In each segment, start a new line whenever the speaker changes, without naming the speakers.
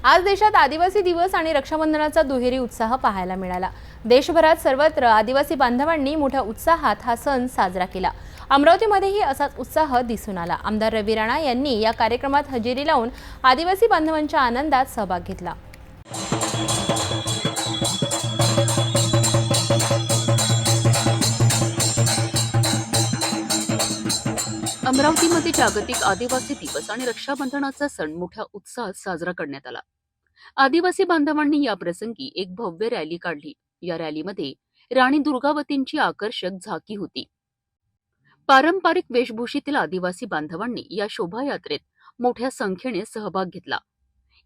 आज देशात आदिवासी दिवस आणि रक्षाबंधनाचा दुहेरी उत्साह पाहायला मिळाला। देशभरात सर्वत्र आदिवासी बांधवांनी मोठ्या उत्साहात हा सण साजरा केला। अमरावतीमध्येही असाच उत्साह दिसून आला। आमदार रवी राणा यांनी या कार्यक्रमात हजेरी लावून आदिवासी बांधवांच्या आनंदात सहभाग घेतला।
अमरावतीमध्ये जागतिक आदिवासी दिवस आणि रक्षाबंधनाचा सण मोठ्या उत्साहात साजरा करण्यात आला। आदिवासी बांधवांनी या प्रसंगी एक भव्य रॅली काढली। या रॅलीमध्ये राणी दुर्गावतींची आकर्षक झाकी होती। पारंपरिक वेशभूषेतील आदिवासी बांधवांनी या शोभायात्रेत मोठ्या संख्येने सहभाग घेतला।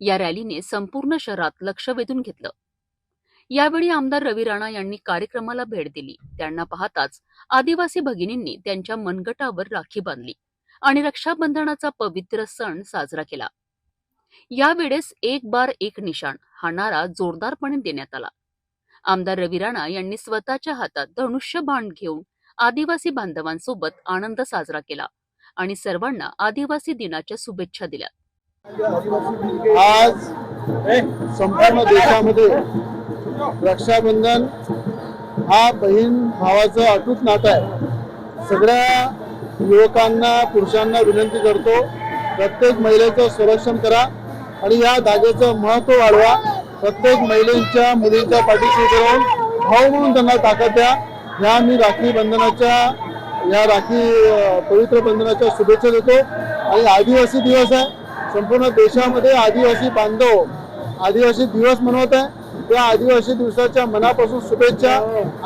या रॅलीने संपूर्ण शहरात लक्ष वेधून घेतलं। यावेळी आमदार रवी राणा यांनी कार्यक्रमाला भेट दिली। त्यांना पाहताच आदिवासी भगिनींनी त्यांच्या मनगटावर राखी बांधली आणि रक्षाबंधनाचा पवित्र सण साजरा केला। यावेळेस एक बार एक निशाण हा नारा जोरदारपणे देण्यात आला। आमदार रवी राणा यांनी स्वतःच्या हातात धनुष्यबाण घेऊन आदिवासी बांधवांसोबत आनंद साजरा केला आणि सर्वांना आदिवासी दिनाच्या शुभेच्छा दिल्या।
आज संपूर्ण देशामध्ये रक्षाबंधन हा बहीण भावाचं अटूट नातं आहे। सगळ्या युवकांना पुरुषांना विनंती करतो, प्रत्येक महिलेचं संरक्षण करा आणि या धाग्याचं महत्त्व वाढवा। प्रत्येक महिलेच्या मुलींच्या पाठीशी उभं राहून भाऊ म्हणून त्यांना ताकद द्या। ह्या मी राखी पवित्र बंधनाच्या शुभेच्छा देतो। आणि आदिवासी दिवस आहे, संपूर्ण देशामध्ये आदिवासी बांधव आदिवासी दिवस मनवत आहे। त्या आदिवासी दिवसाच्या मनापासून शुभेच्छा।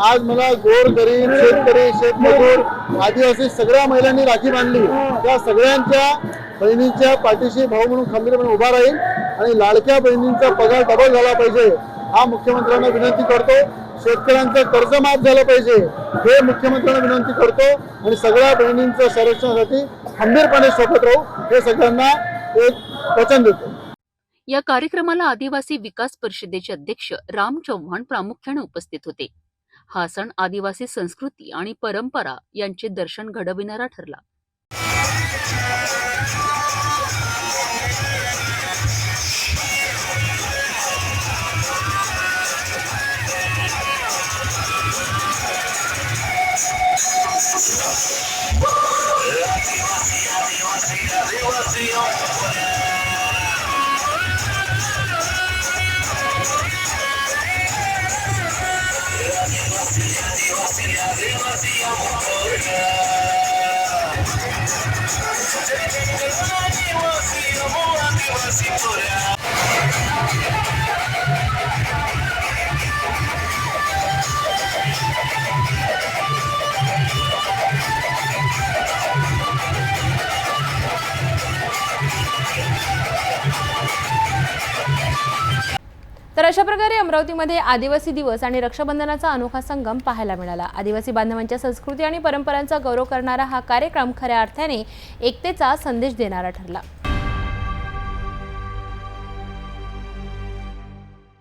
आज मला गोरगरीब शेतकरी शेतमजूर आदिवासी सगळ्या महिलांनी राखी बांधली। त्या सगळ्यांच्या बहिणींच्या पाठीशी भाऊ म्हणून खंबीरपणे उभा राहील आणि लाडक्या बहिणींचा पगार डबल झाला पाहिजे हा मुख्यमंत्र्यांना विनंती करतो। शेतकऱ्यांचं कर्ज माफ झालं पाहिजे हे मुख्यमंत्र्यांना विनंती करतो आणि सगळ्या बहिणींच्या संरक्षणासाठी खंबीरपणे सोबत राहू हे सगळ्यांना एक वचन देतो।
या कार्यक्रमाला आदिवासी विकास परिषदेचे अध्यक्ष राम चव्हाण प्रामुख्याने उपस्थित होते। हा सण आदिवासी संस्कृती आणि परंपरा यांचे दर्शन घडविणारा ठरला।
तर अशा प्रकारे अमरावतीमध्ये आदिवासी दिवस आणि रक्षाबंधनाचा अनोखा संगम पाहायला मिळाला। आदिवासी बांधवांच्या संस्कृती आणि परंपरांचा गौरव करणारा हा कार्यक्रम खऱ्या अर्थाने एकतेचा संदेश देणारा ठरला।